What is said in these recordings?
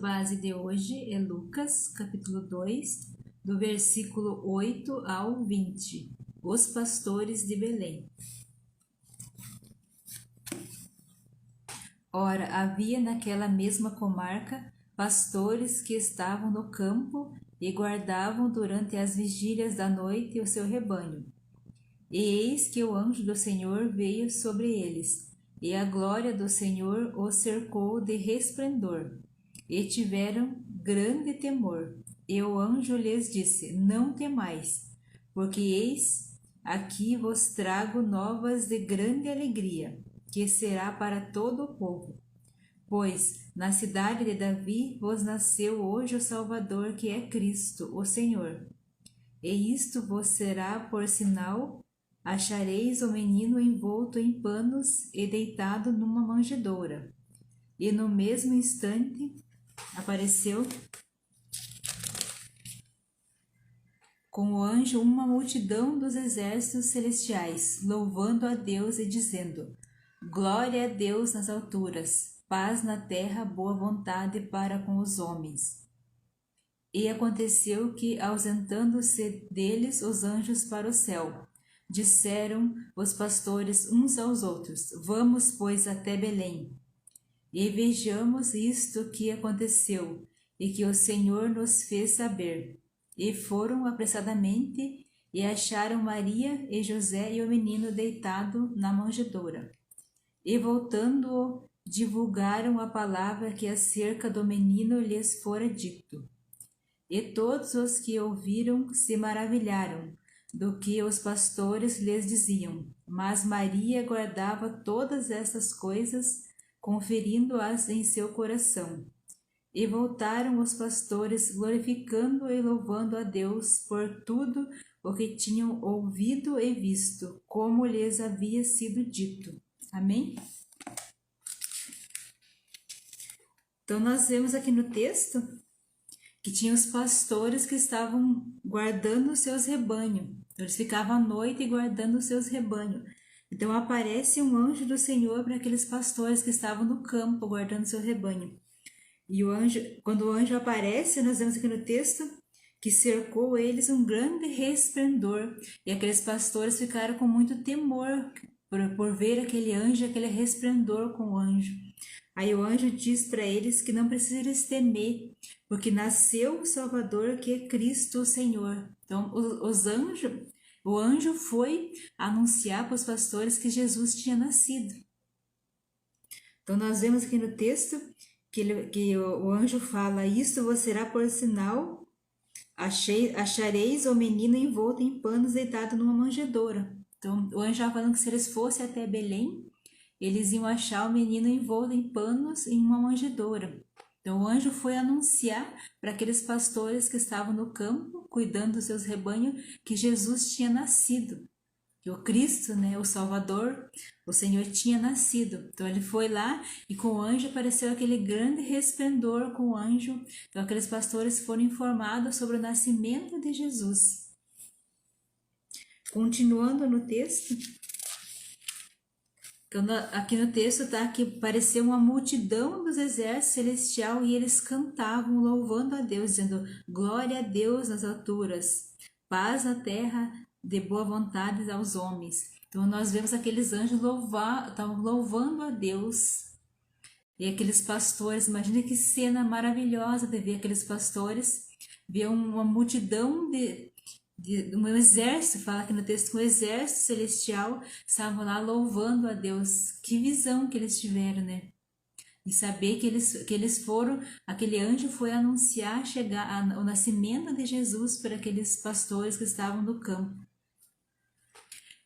base de hoje é Lucas, capítulo 2, do versículo 8 ao 20. Os pastores de Belém. Ora, havia naquela mesma comarca pastores que estavam no campo e guardavam durante as vigílias da noite o seu rebanho. E eis que o anjo do Senhor veio sobre eles, e a glória do Senhor os cercou de resplendor, e tiveram grande temor. E o anjo lhes disse: Não temais, porque eis aqui vos trago novas de grande alegria, que será para todo o povo. Pois na cidade de Davi vos nasceu hoje o Salvador, que é Cristo, o Senhor. E isto vos será por sinal: achareis o menino envolto em panos e deitado numa manjedoura. E no mesmo instante apareceu com o anjo uma multidão dos exércitos celestiais, louvando a Deus e dizendo: Glória a Deus nas alturas, paz na terra, boa vontade para com os homens. E aconteceu que, ausentando-se deles os anjos para o céu, disseram os pastores uns aos outros: Vamos, pois, até Belém, e vejamos isto que aconteceu, e que o Senhor nos fez saber. E foram apressadamente, e acharam Maria e José e o menino deitado na manjedoura. E voltando, divulgaram a palavra que acerca do menino lhes fora dito. E todos os que ouviram se maravilharam do que os pastores lhes diziam. Mas Maria guardava todas essas coisas, conferindo-as em seu coração. E voltaram os pastores, glorificando e louvando a Deus por tudo o que tinham ouvido e visto, como lhes havia sido dito. Amém? Então, nós vemos aqui no texto que tinha os pastores que estavam guardando os seus rebanhos. Eles ficavam à noite guardando os seus rebanhos. Então aparece um anjo do Senhor para aqueles pastores que estavam no campo guardando seu rebanho. E o anjo, quando o anjo aparece, nós vemos aqui no texto que cercou eles um grande resplendor. E aqueles pastores ficaram com muito temor por ver aquele anjo, aquele resplendor com o anjo. Aí o anjo diz para eles que não precisam eles temer, porque nasceu o Salvador, que é Cristo o Senhor. Então o anjo foi anunciar para os pastores que Jesus tinha nascido. Então nós vemos aqui no texto que o anjo fala: Isto vos será por sinal: achareis o menino envolto em panos deitado numa manjedoura. Então o anjo estava falando que se eles fossem até Belém, eles iam achar o menino envolto em panos em uma manjedoura. Então o anjo foi anunciar para aqueles pastores que estavam no campo, cuidando dos seus rebanhos, que Jesus tinha nascido. Que o Cristo, o Salvador, o Senhor tinha nascido. Então ele foi lá e com o anjo apareceu aquele grande resplendor com o anjo. Então aqueles pastores foram informados sobre o nascimento de Jesus. Continuando no texto, então, aqui no texto está que apareceu uma multidão dos exércitos celestiais e eles cantavam louvando a Deus, dizendo: Glória a Deus nas alturas, paz na terra, de boa vontade aos homens. Então nós vemos aqueles anjos estavam louvando a Deus. E aqueles pastores, imagina que cena maravilhosa de ver aqueles pastores, ver uma multidão de um exército, fala aqui no texto, um exército celestial, estavam lá louvando a Deus. Que visão que eles tiveram, E saber que eles foram, aquele anjo foi anunciar o nascimento de Jesus para aqueles pastores que estavam no campo.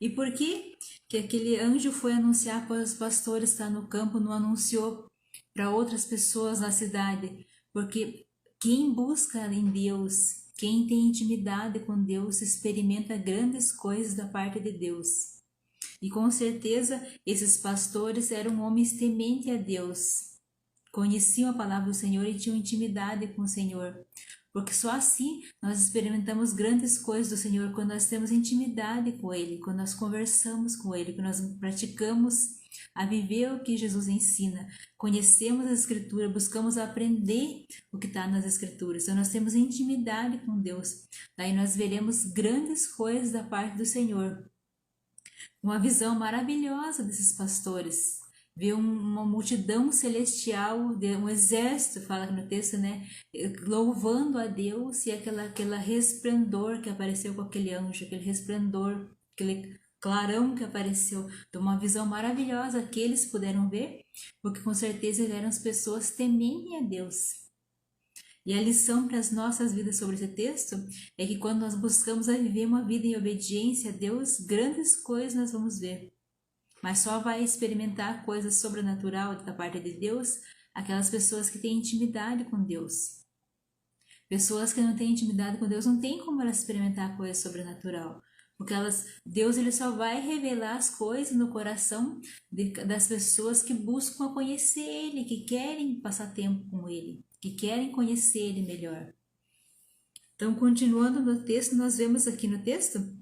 E por que aquele anjo foi anunciar para os pastores que estão no campo, não anunciou para outras pessoas na cidade? Porque quem busca em Deus, quem tem intimidade com Deus, experimenta grandes coisas da parte de Deus. E com certeza esses pastores eram homens tementes a Deus, conheciam a palavra do Senhor e tinham intimidade com o Senhor. Porque só assim nós experimentamos grandes coisas do Senhor, quando nós temos intimidade com Ele, quando nós conversamos com Ele, quando nós praticamos a viver o que Jesus ensina. Conhecemos a Escritura, buscamos aprender o que está nas Escrituras. Então nós temos intimidade com Deus. Daí nós veremos grandes coisas da parte do Senhor. Uma visão maravilhosa desses pastores. Ver uma multidão celestial, um exército, fala aqui no texto, né? Louvando a Deus, e aquela resplendor que apareceu com aquele anjo, aquele resplendor, aquele clarão que apareceu. Então, uma visão maravilhosa que eles puderam ver, porque com certeza eram as pessoas temendo a Deus. E a lição para as nossas vidas sobre esse texto é que quando nós buscamos a viver uma vida em obediência a Deus, grandes coisas nós vamos ver. Mas só vai experimentar coisas sobrenaturais da parte de Deus aquelas pessoas que têm intimidade com Deus. Pessoas que não têm intimidade com Deus não tem como elas experimentar coisa sobrenatural. Porque Deus ele só vai revelar as coisas no coração das pessoas que buscam conhecer Ele, que querem passar tempo com Ele, que querem conhecer Ele melhor. Então, continuando no texto, nós vemos aqui no texto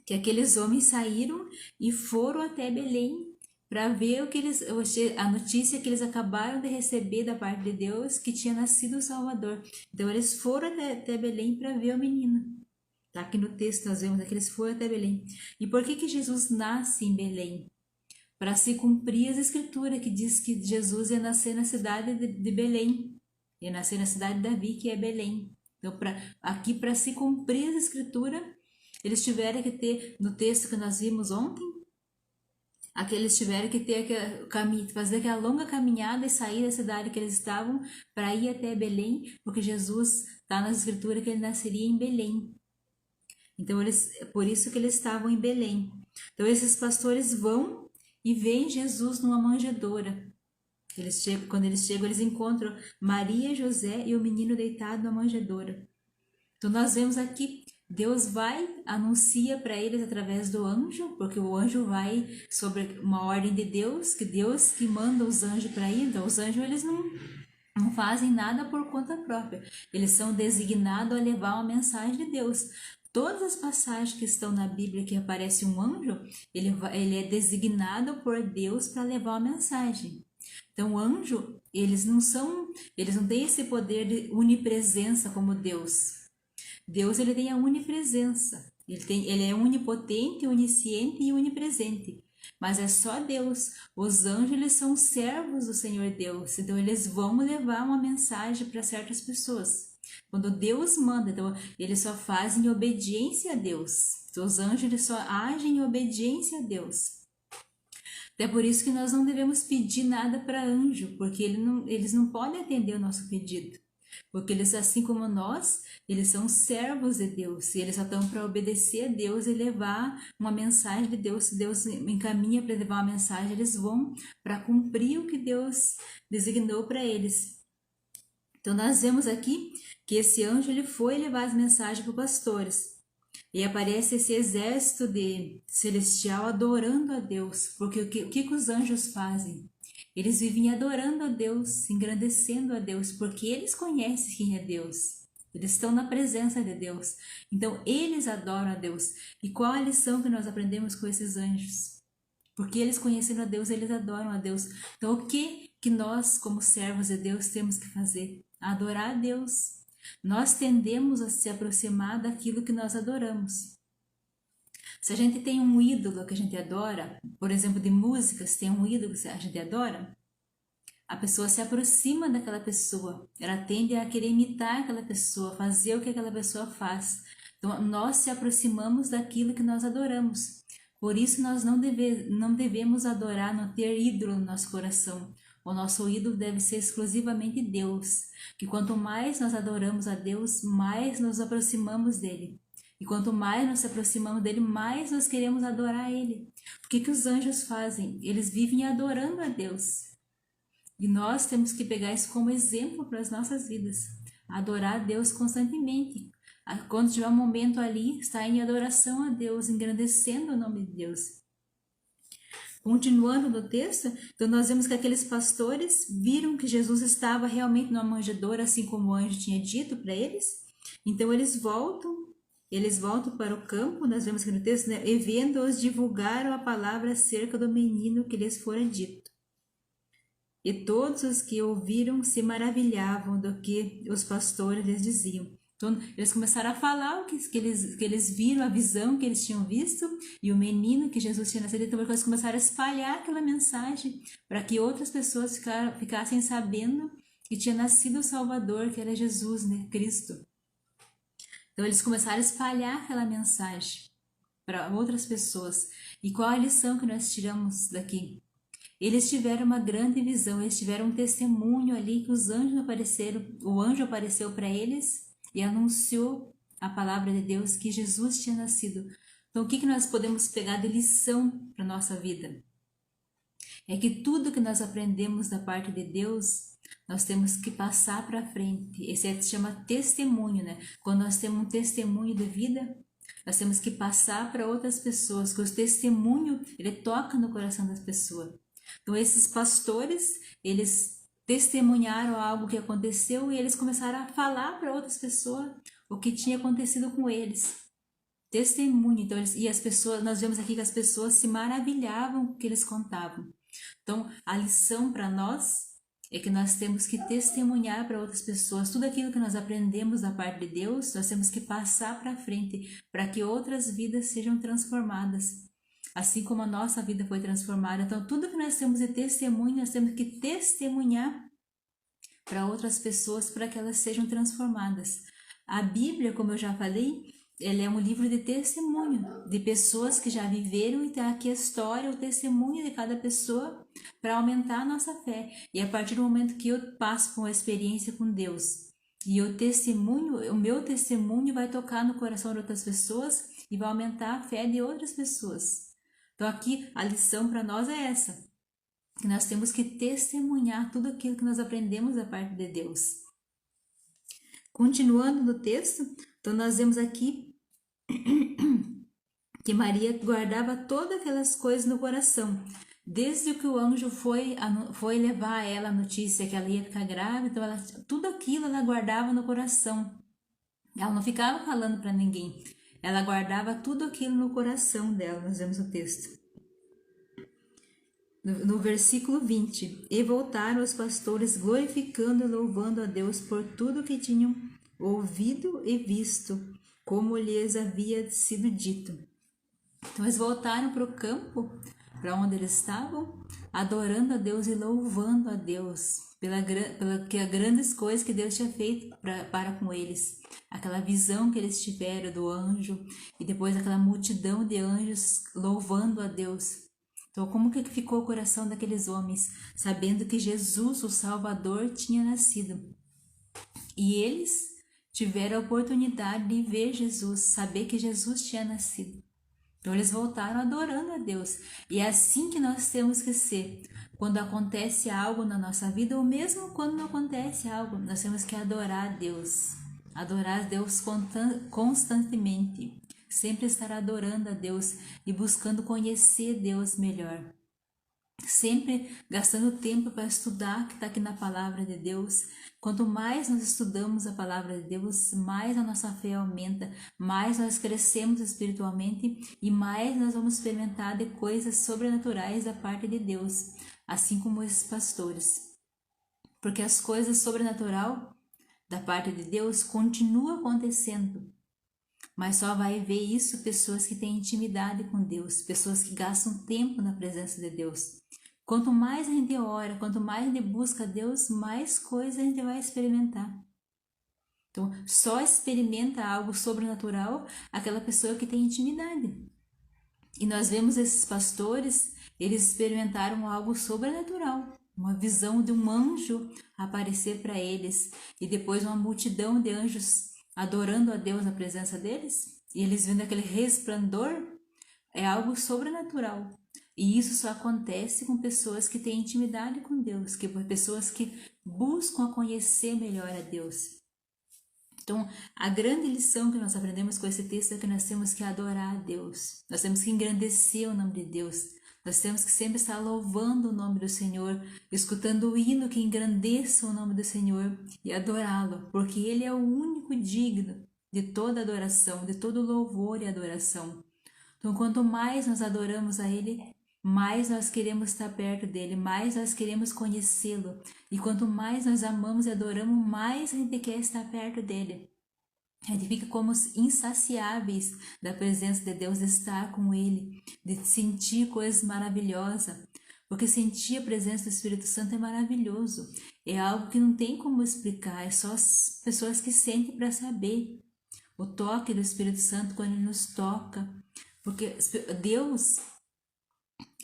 que aqueles homens saíram e foram até Belém para ver a notícia que eles acabaram de receber da parte de Deus, que tinha nascido o Salvador. Então eles foram até Belém para ver o menino. Tá aqui no texto nós vemos que eles foram até Belém. E por que Jesus nasce em Belém? Para se cumprir as escrituras que diz que Jesus ia nascer na cidade de Belém. Ia nascer na cidade de Davi, que é Belém. Então aqui para se cumprir as escrituras, eles tiveram que ter, no texto que nós vimos ontem, eles tiveram que ter fazer aquela longa caminhada e sair da cidade que eles estavam para ir até Belém, porque Jesus está na escritura que ele nasceria em Belém. Então, por isso que eles estavam em Belém. Então, esses pastores vão e veem Jesus numa manjedoura. Quando eles chegam, eles encontram Maria, José e o menino deitado na manjedoura. Então, nós vemos aqui, Deus anuncia para eles através do anjo, porque o anjo vai sobre uma ordem de Deus que manda os anjos para ir. Então, os anjos eles não fazem nada por conta própria. Eles são designados a levar uma mensagem de Deus. Todas as passagens que estão na Bíblia que aparece um anjo, ele é designado por Deus para levar uma mensagem. Então, o anjo, eles não têm esse poder de onipresença como Deus. Deus ele tem a onipresença. Ele é onipotente, onisciente e onipresente. Mas é só Deus. Os anjos eles são servos do Senhor Deus. Então, eles vão levar uma mensagem para certas pessoas. Quando Deus manda, então, eles só fazem obediência a Deus. Então, os anjos eles só agem em obediência a Deus. Até por isso que nós não devemos pedir nada para anjo, porque eles não podem atender o nosso pedido. Porque eles, assim como nós, eles são servos de Deus. E eles só estão para obedecer a Deus e levar uma mensagem de Deus. Se Deus encaminha para levar uma mensagem, eles vão para cumprir o que Deus designou para eles. Então, nós vemos aqui que esse anjo ele foi levar as mensagens para os pastores. E aparece esse exército celestial adorando a Deus. Porque o que os anjos fazem? Eles vivem adorando a Deus, engrandecendo a Deus, porque eles conhecem quem é Deus. Eles estão na presença de Deus. Então, eles adoram a Deus. E qual a lição que nós aprendemos com esses anjos? Porque eles conhecendo a Deus, eles adoram a Deus. Então, o que nós, como servos de Deus, temos que fazer? Adorar a Deus. Nós tendemos a se aproximar daquilo que nós adoramos. Se a gente tem um ídolo que a gente adora, por exemplo, de músicas, tem um ídolo que a gente adora, a pessoa se aproxima daquela pessoa, ela tende a querer imitar aquela pessoa, fazer o que aquela pessoa faz. Então, nós se aproximamos daquilo que nós adoramos. Por isso, nós não devemos adorar, não ter ídolo no nosso coração. O nosso ídolo deve ser exclusivamente Deus. Que quanto mais nós adoramos a Deus, mais nos aproximamos dele. E quanto mais nós nos aproximamos dele, mais nós queremos adorar ele. O que os anjos fazem? Eles vivem adorando a Deus. E nós temos que pegar isso como exemplo para as nossas vidas. Adorar a Deus constantemente. Quando tiver um momento ali, estar em adoração a Deus, engrandecendo o nome de Deus. Continuando no texto, então nós vemos que aqueles pastores viram que Jesus estava realmente numa manjedoura, assim como o anjo tinha dito para eles. Então eles voltam eles voltam para o campo, nós vemos aqui no texto, né? E vendo-os divulgaram a palavra acerca do menino que lhes fora dito. E todos os que ouviram se maravilhavam do que os pastores lhes diziam. Então, eles começaram a falar o que eles viram, a visão que eles tinham visto, e o menino que Jesus tinha nascido. Então, eles começaram a espalhar aquela mensagem para que outras pessoas ficassem sabendo que tinha nascido o Salvador, que era Jesus, né? Cristo. Então, eles começaram a espalhar aquela mensagem para outras pessoas. E qual a lição que nós tiramos daqui? Eles tiveram uma grande visão, eles tiveram um testemunho ali que os anjos apareceram, o anjo apareceu para eles e anunciou a palavra de Deus que Jesus tinha nascido. Então, o que nós podemos pegar de lição para a nossa vida? É que tudo que nós aprendemos da parte de Deus, nós temos que passar para frente. Esse se chama testemunho, né? Quando nós temos um testemunho de vida, nós temos que passar para outras pessoas, que o testemunho, ele toca no coração das pessoas. Então, esses pastores, eles testemunharam algo que aconteceu e eles começaram a falar para outras pessoas o que tinha acontecido com eles. Testemunho. Então, e as pessoas, nós vemos aqui que as pessoas se maravilhavam com o que eles contavam. Então, a lição para nós é que nós temos que testemunhar para outras pessoas. Tudo aquilo que nós aprendemos da parte de Deus, nós temos que passar para frente para que outras vidas sejam transformadas. Assim como a nossa vida foi transformada. Então, tudo que nós temos de testemunho, nós temos que testemunhar para outras pessoas para que elas sejam transformadas. A Bíblia, como eu já falei, ela é um livro de testemunho, de pessoas que já viveram, e está aqui a história, o testemunho de cada pessoa para aumentar a nossa fé. E a partir do momento que eu passo com a experiência com Deus, e o meu testemunho vai tocar no coração de outras pessoas e vai aumentar a fé de outras pessoas. Então aqui a lição para nós é essa, que nós temos que testemunhar tudo aquilo que nós aprendemos da parte de Deus. Continuando no texto, então nós vemos aqui que Maria guardava todas aquelas coisas no coração. Desde que o anjo foi levar a ela a notícia que ela ia ficar grávida, então tudo aquilo ela guardava no coração. Ela não ficava falando para ninguém. Ela guardava tudo aquilo no coração dela, nós vemos o texto. No versículo 20. E voltaram os pastores glorificando e louvando a Deus por tudo que tinham ouvido e visto, como lhes havia sido dito. Então eles voltaram para o campo, para onde eles estavam, adorando a Deus e louvando a Deus pela grandes coisas que Deus tinha feito para com eles. Aquela visão que eles tiveram do anjo e depois aquela multidão de anjos louvando a Deus. Então, como que ficou o coração daqueles homens, sabendo que Jesus, o Salvador, tinha nascido? E eles tiveram a oportunidade de ver Jesus, saber que Jesus tinha nascido. Então, eles voltaram adorando a Deus. E é assim que nós temos que ser. Quando acontece algo na nossa vida, ou mesmo quando não acontece algo, nós temos que adorar a Deus. Adorar a Deus constantemente. Sempre estar adorando a Deus e buscando conhecer Deus melhor. Sempre gastando tempo para estudar o que está aqui na palavra de Deus. Quanto mais nós estudamos a palavra de Deus, mais a nossa fé aumenta, mais nós crescemos espiritualmente e mais nós vamos experimentar de coisas sobrenaturais da parte de Deus, assim como esses pastores. Porque as coisas sobrenaturais da parte de Deus continuam acontecendo. Mas só vai ver isso pessoas que têm intimidade com Deus, pessoas que gastam tempo na presença de Deus. Quanto mais a gente ora, quanto mais a gente busca Deus, mais coisas a gente vai experimentar. Então, só experimenta algo sobrenatural aquela pessoa que tem intimidade. E nós vemos esses pastores, eles experimentaram algo sobrenatural. Uma visão de um anjo aparecer para eles. E depois uma multidão de anjos adorando a Deus na presença deles, e eles vendo aquele resplandor, é algo sobrenatural. E isso só acontece com pessoas que têm intimidade com Deus, pessoas que buscam conhecer melhor a Deus. Então, a grande lição que nós aprendemos com esse texto é que nós temos que adorar a Deus. Nós temos que engrandecer o nome de Deus. Nós temos que sempre estar louvando o nome do Senhor, escutando o hino que engrandeça o nome do Senhor e adorá-lo, porque Ele é o único digno de toda adoração, de todo louvor e adoração. Então, quanto mais nós adoramos a Ele, mais nós queremos estar perto dele, mais nós queremos conhecê-lo. E quanto mais nós amamos e adoramos, mais a gente quer estar perto dele. A gente fica como insaciáveis da presença de Deus, de estar com Ele, de sentir coisas maravilhosas. Porque sentir a presença do Espírito Santo é maravilhoso. É algo que não tem como explicar, é só as pessoas que sentem para saber. O toque do Espírito Santo quando Ele nos toca. Porque Deus,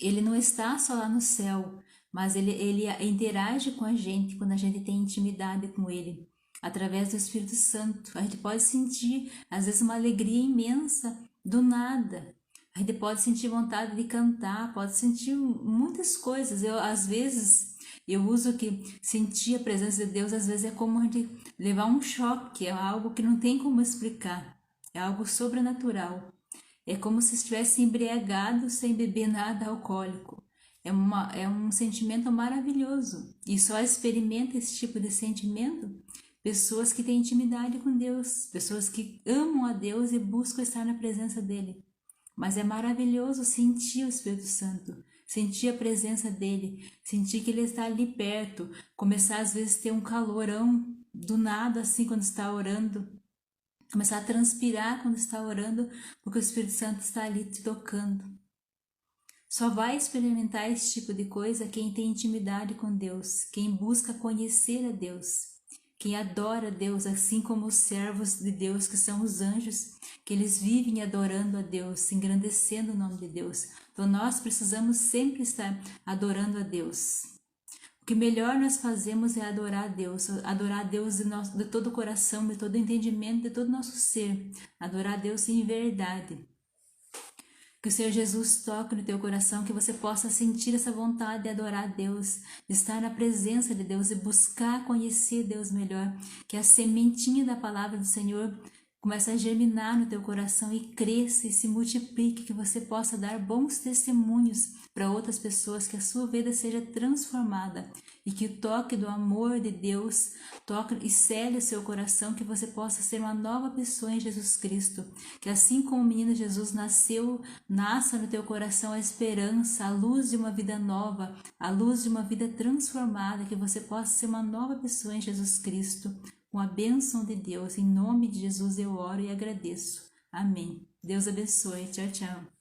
Ele não está só lá no céu, mas ele interage com a gente quando a gente tem intimidade com Ele. Através do Espírito Santo, a gente pode sentir, às vezes, uma alegria imensa do nada. A gente pode sentir vontade de cantar, pode sentir muitas coisas. Às vezes, eu uso que sentir a presença de Deus, às vezes, é como a gente levar um choque, é algo que não tem como explicar, é algo sobrenatural. É como se estivesse embriagado sem beber nada alcoólico. É um sentimento maravilhoso. E só experimenta esse tipo de sentimento pessoas que têm intimidade com Deus, pessoas que amam a Deus e buscam estar na presença dele. Mas é maravilhoso sentir o Espírito Santo, sentir a presença dele, sentir que ele está ali perto, começar às vezes a ter um calorão do nada assim quando está orando, começar a transpirar quando está orando, porque o Espírito Santo está ali te tocando. Só vai experimentar esse tipo de coisa quem tem intimidade com Deus, quem busca conhecer a Deus, quem adora a Deus, assim como os servos de Deus, que são os anjos, que eles vivem adorando a Deus, engrandecendo o nome de Deus. Então nós precisamos sempre estar adorando a Deus. O que melhor nós fazemos é adorar a Deus de todo o coração, de todo o entendimento, de todo o nosso ser, adorar a Deus em verdade. Que o Senhor Jesus toque no teu coração, que você possa sentir essa vontade de adorar a Deus, de estar na presença de Deus e buscar conhecer Deus melhor. Que a sementinha da palavra do Senhor comece a germinar no teu coração e cresça e se multiplique, que você possa dar bons testemunhos para outras pessoas, que a sua vida seja transformada e que o toque do amor de Deus toque e cele o seu coração, que você possa ser uma nova pessoa em Jesus Cristo, que assim como o menino Jesus nasça no teu coração a esperança, a luz de uma vida nova, a luz de uma vida transformada, que você possa ser uma nova pessoa em Jesus Cristo, com a bênção de Deus. Em nome de Jesus eu oro e agradeço. Amém. Deus abençoe. Tchau, tchau.